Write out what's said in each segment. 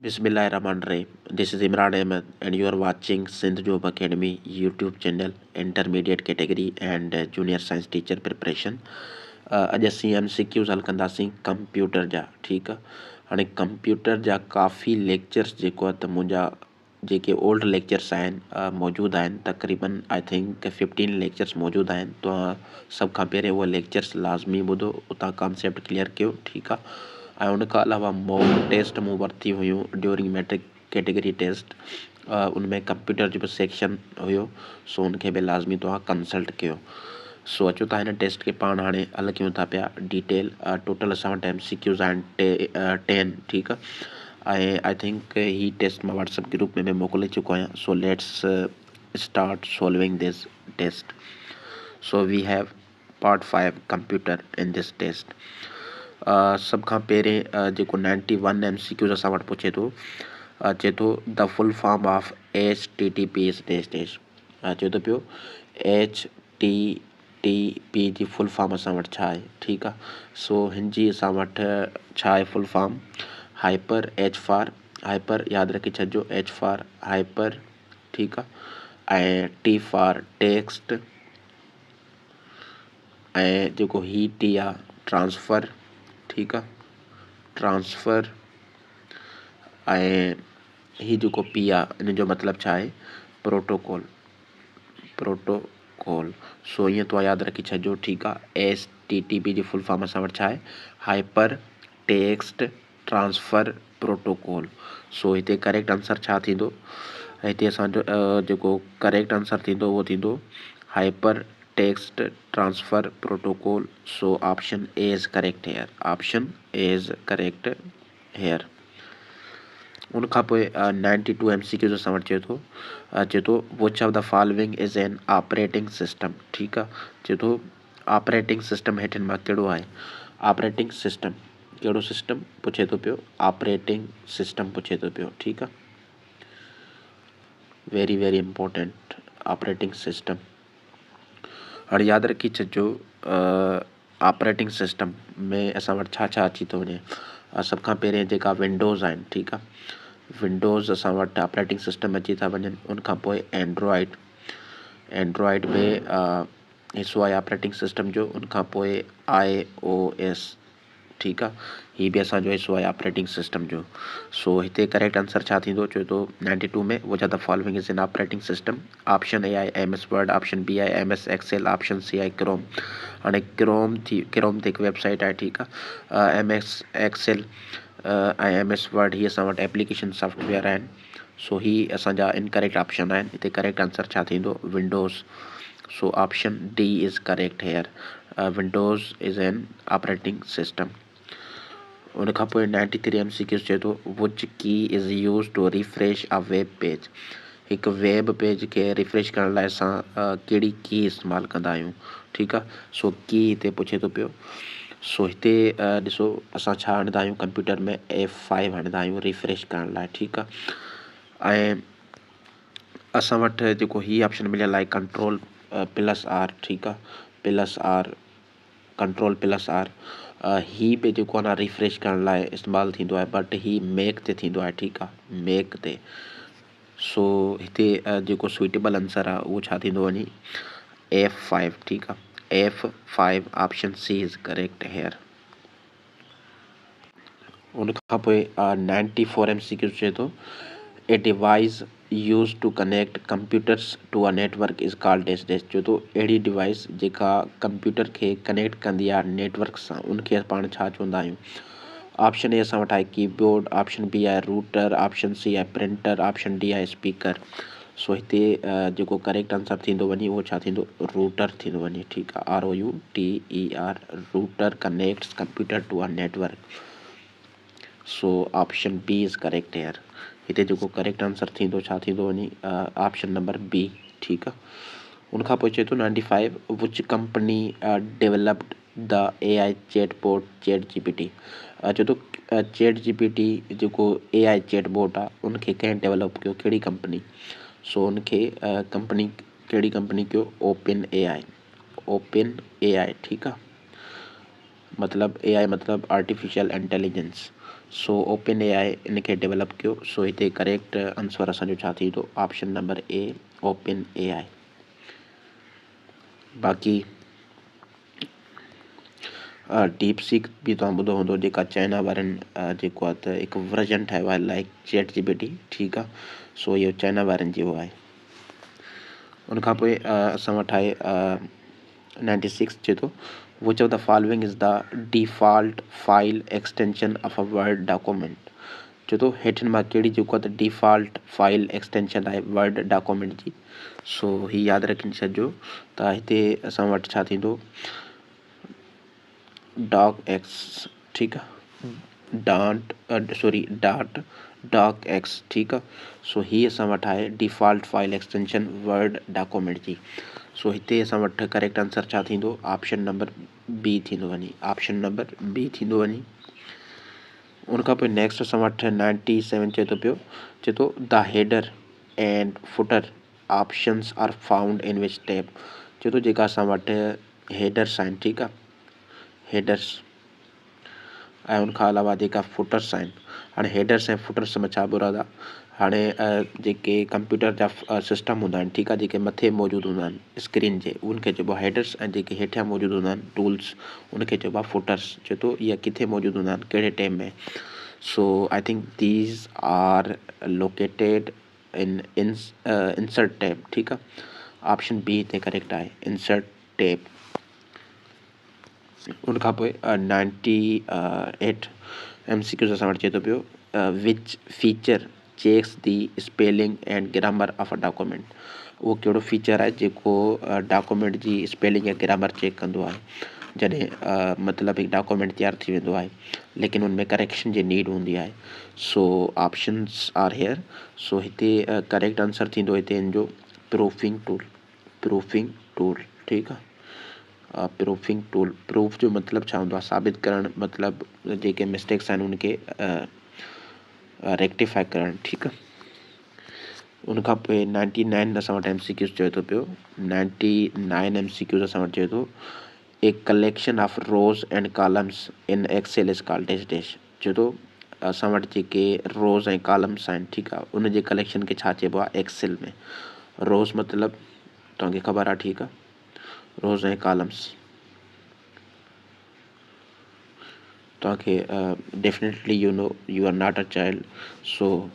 Bismillahirrahmanirrahim. This is Imran Ahmed, and you are watching Sindh Job Academy YouTube channel, intermediate category and junior science teacher preparation. अॼु असीं MCQs हल कंदासीं computer जा, ठीकु आहे। हाणे कंप्यूटर जा काफ़ी लेक्चर्स जेको आहे त मुंहिंजा जेके ओल्ड लेक्चर्स आहिनि मौजूदु आहिनि, तक़रीबन आई थिंक 15 लेक्चर्स मौजूदु आहिनि। तव्हां सभ खां पहिरियों उहे लेक्चर्स लाज़मी ॿुधो, उतां कॉन्सेप्ट क्लियर कयो, ठीकु आहे। ऐं उन खां अलावा मॉक टेस्ट मूं वरिती हुयूं ड्यूरिंग मैट्रिक कैटेगरी टेस्ट, उनमें कंप्यूटर जो बि सेक्शन हुयो, सो उनखे बि लाज़मी तव्हां कंसल्ट कयो। सो अचो था हिन टेस्ट खे पाण हाणे हल कयूं था पिया डिटेल। टोटल असां वटि MCQs आहिनि 10, ठीकु आहे। ऐं आई थिंक ही टेस्ट मां व्हाट्सएप ग्रुप में मोकिले चुको आहियां। So let's start solving this test. So we have part 5 computer in this test. सभ खां पहिरें जेको 91 MCQs असां वटि पुछे थो, चए थो the full form of HTTP चए थो पियो HTTP जी फुल फॉर्म असां वटि छा आहे, ठीकु आहे। सो हिन जी असां वटि छा आहे full form, hyper H for hyper, यादि रखी छॾिजो, H फॉर हाइपर, ठीकु आहे, ऐं T फॉर टेक्स्ट, ऐं जेको ही T आहे ट्रांसफ़र, ठीकु आहे, ट्रांसफ़र, ऐं ही जेको P आहे इन जो मतिलबु छा आहे, प्रोटोकॉल, प्रोटोकॉल। सो ईअं तव्हां यादि रखी छॾिजो, ठीकु आहे। HTTP जी फुल फॉर्म असां वटि छा आहे, हाइपर टेक्स्ट ट्रांसफ़र प्रोटोकॉल। सो हिते करेक्ट आंसर छा थींदो, हिते असांजो जेको करेक्ट आंसर थींदो उहो थींदो hyper text transfer protocol. So option A is correct hair, option A is correct here. उन खां पोइ 92 MCQs असां वटि चए थो which of the following is an operating system, ठीकु आहे। चए थो ऑपरेटिंग सिस्टम हेठिन मां कहिड़ो आहे, ऑपरेटिंग सिस्टम कहिड़ो सिस्टम पुछे थो पियो, ऑपरेटिंग सिस्टम पुछे थो पियो, ठीकु आहे। Very very important operating system. हाणे यादि रखी छॾिजो ऑपरेटिंग सिस्टम में असां वटि छा छा अची थो वञे। सभ खां पहिरें जेका विंडोज़ आहिनि, ठीकु आहे, विंडोज़ असां वटि ऑपरेटिंग सिस्टम अची था वञनि। उन खां पोइ एंड्रॉइड, एंड्रॉइड में हिसो आहे ऑपरेटिंग सिस्टम जो। उन खां पोइ iOS, ठीकु आहे, हीअ बि असांजो हिसो आहे ऑपरेटिंग सिस्टम जो। सो हिते करेक्ट आंसर छा थींदो, चए थो 92 में which of the following is an operating system. Option A आहे MS वर्ड, ऑप्शन बी आहे MS एक्सेल, ऑप्शन सी आहे क्रोम। हाणे क्रोम ते हिकु वेबसाइट आहे, ठीकु आहे। MS एक्सेल ऐं MS वर्ड ही असां वटि एप्लीकेशन सॉफ्टवेयर आहिनि। सो ही असांजा इनकरेक्ट ऑप्शन आहिनि। हिते करेक्ट आंसर छा थींदो, Windows. So option D is correct here, Windows is an operating system. उन खां पोइ 93 MCQs चए थो which key is used to refresh a web page. हिकु वेब पेज खे रिफ्रेश करण लाइ असां कहिड़ी की इस्तेमालु कंदा आहियूं, ठीकु आहे। सो की हिते पुछे थो पियो। सो हिते ॾिसो असां छा हणंदा आहियूं, कंप्यूटर में F5 हणंदा आहियूं रिफ्रेश करण लाइ, ठीकु आहे। ऐं असां वटि जेको ही ऑप्शन मिलियल आहे कंट्रोल +R, ठीकु आहे, +R, कंट्रोल +R। ही बि जेको आहे न रिफ्रेश करण लाइ इस्तेमालु थींदो आहे, बट ही मैक ते थींदो आहे, ठीकु आहे, मैक ते। सो हिते जेको सुइटेबल आंसर आहे उहो छा थींदो वञी, F5, ठीकु आहे, F5 option C is correct here. उन खां पोइ 94 MCQs चए थो a device used to connect computers to a network is called dash dash. चए थो अहिड़ी डिवाइस जेका कंप्यूटर खे कनेक्ट कंदी आहे नेटवर्क सां, उनखे पाण छा चवंदा आहियूं। ऑप्शन ए असां वटि आहे कीबोर्ड, ऑप्शन बी आहे रूटर, ऑप्शन सी आहे प्रिंटर, ऑप्शन डी आहे स्पीकर। सो हिते जेको करेक्ट आंसर थींदो वञी उहो छा थींदो, रूटर थींदो वञे, ठीकु आहे, ROUTER, router connects computer to a network. So option B is correct here. हिते जेको करेक्ट आंसर थींदो छा थींदो वञी, ऑप्शन नंबर बी, ठीकु आहे। उनखां पोइ चए थो 95 which company developed the AI chatbot ChatGPT। चए थो ChatGPT जेको AI चैटबॉट आहे उनखे कंहिं डेवलप कयो, कहिड़ी कंपनी। सो उनखे कंपनी कहिड़ी कंपनी कयो, OpenAI, OpenAI, ठीकु आहे, मतिलबु AI मतिलबु artificial intelligence. So open AI इनखे डेवलप कयो। सो हिते करेक्ट आंसर असांजो छा थींदो? Option number A, open AI। बाक़ी डीप सीक बि तव्हां ॿुधो हूंदो, जेका चाइना वारनि जेको आहे त हिकु वर्जन ठाहियो आहे लाइक ChatGPT, ठीकु आहे। सो इहो चाइना वारनि जो आहे। उनखां पोइ असां वटि आहे 96 चए थो, which of the following is the default file extension of a word document. चए थो हेठिन मां कहिड़ी जेको आहे त डिफॉल्ट फाइल एक्सटेंशन आहे वर्ड डॉक्यूमेंट जी। सो हीअ यादि रखी छॾिजो। त हिते असां वटि छा थींदो? डॉक एक्स, ठीकु आहे। डॉट डॉक एक्स, ठीकु आहे। सो हीअ असां वटि आहे default file extension word document जी। सो हिते असां वटि करेक्ट आंसर छा थींदो? ऑप्शन नंबर बी थींदो वञी, ऑप्शन नंबर बी थींदो वञी। उनखां पोइ नेक्स्ट असां वटि 97 चए थो पियो, चए थो the header and footer options are found in which tab. चए थो जेका असां वटि हेडर्स आहिनि, ठीकु आहे, हेडर्स ऐं उनखां अलावा जेका फुटर्स आहिनि। हाणे हेडर्स ऐं फुटर्स में छा बुराद आहे? हाणे जेके कंप्यूटर जा सिस्टम हूंदा आहिनि, ठीकु आहे, जेके मथे मौजूदु हूंदा आहिनि स्क्रीन जे, उनखे चइबो आहे हेडर्स, ऐं जेके हेठियां मौजूदु हूंदा आहिनि टूल्स, उनखे चइबो आहे फुटर्स। चए थो इहा किथे मौजूदु हूंदा आहिनि, कहिड़े टैब में? So I think these are located in insert tab, ठीकु आहे। ऑप्शन बी हिते करेक्ट आहे, इंसर्ट टैब। उनखां पोइ 98 MCQs असां वटि चए थो पियो, which feature checks the spelling and grammar of a document. उहो कहिड़ो फीचर आहे जेको डॉक्यूमेंट जी स्पेलिंग ऐं ग्रामर चेक कंदो आहे? जॾहिं मतिलबु हिकु डॉक्यूमेंट तयारु थी वेंदो आहे लेकिन उनमें करेक्शन जी नीड हूंदी आहे। So options are here. So हिते करेक्ट आंसर थींदो हिते हिन जो प्रूफिंग टूल, प्रूफिंग टूल, ठीकु आहे। प्रूफिंग टूल, प्रूफ जो मतिलबु छा हूंदो आहे? साबित करणु, मतिलबु जेके मिस्टेक्स आहिनि उनखे रेक्टिफाई करणु, ठीकु आहे। उनखां पोइ 99 असां वटि MCQs चए थो पियो, 99 MCQs असां वटि चए थो, a collection of rows and columns in Excel is called dash dash. चए थो असां वटि जेके रोज़ ऐं कॉलम्स आहिनि, ठीकु आहे, उनजे कलेक्शन खे छा चइबो आहे एक्सेल में? रोज़ मतिलबु तव्हांखे ख़बर आहे, ठीकु आहे, रोज़ ऐं कॉलम्स तव्हांखे definitely you know you are not a child. So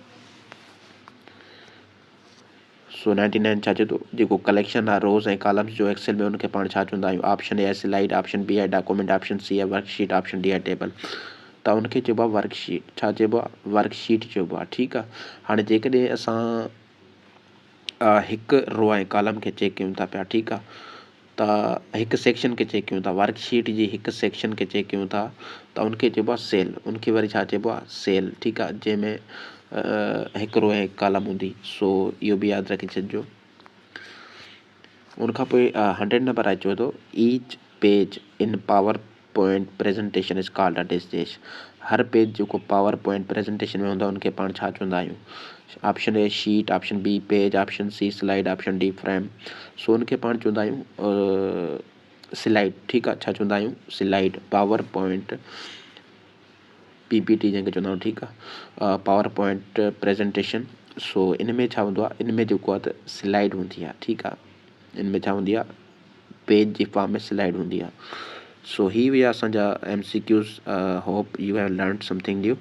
99 छा चए थो? जेको कलेक्शन आहे रोज़ ऐं कॉलम्स जो एक्सेल में, उनखे पाण छा चवंदा आहियूं? ऑप्शन ए आहे स्लाइड, ऑप्शन बी आहे डॉक्यूमेंट, ऑप्शन सी आहे वर्कशीट, ऑप्शन डी आहे टेबल। त उनखे चइबो आहे वर्कशीट। छा चइबो आहे? वर्कशीट चइबो आहे, ठीकु आहे। हाणे जेकॾहिं असां हिकु रो ऐं कॉलम खे चेक कयूं था पिया, ठीकु आहे, त हिकु सेक्शन खे चेक कयूं था, वर्कशीट जी हिकु सेक्शन खे चेक कयूं था, त उनखे चइबो आहे सेल। उनखे वरी छा चइबो आहे? सेल, ठीकु आहे, जंहिंमें हिकु रो ऐं कॉलम हूंदी। सो इहो बि यादि रखी छॾिजो। उनखां पोइ 100 नंबर आहे, चए थो each page in PowerPoint presentation is called a dash dash. हर पेज जेको पावर पॉइंट प्रेज़ेंटेशन में हूंदो आहे उनखे पाण छा चवंदा आहियूं? Option A sheet, option B page, option C slide, option D frame. So उनखे पाण चवंदा आहियूं स्लाइड, ठीकु आहे। छा चवंदा आहियूं? स्लाइड, पावर पॉइंट PPT जंहिंखे चवंदा आहियूं, ठीकु आहे, पावर पॉइंट प्रेज़ेंटेशन। सो इन में छा हूंदो आहे? इन में जेको आहे त स्लाइड हूंदी आहे, ठीकु आहे। इन में छा हूंदी आहे? पेज जी फॉर्म में स्लाइड हूंदी आहे। सो ही हुआ असांजा MCQs। Hope U have learn something new.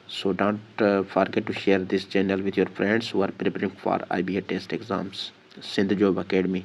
So don't forget to share this channel with your friends who are preparing for IBA test exams. Sindh Job Academy.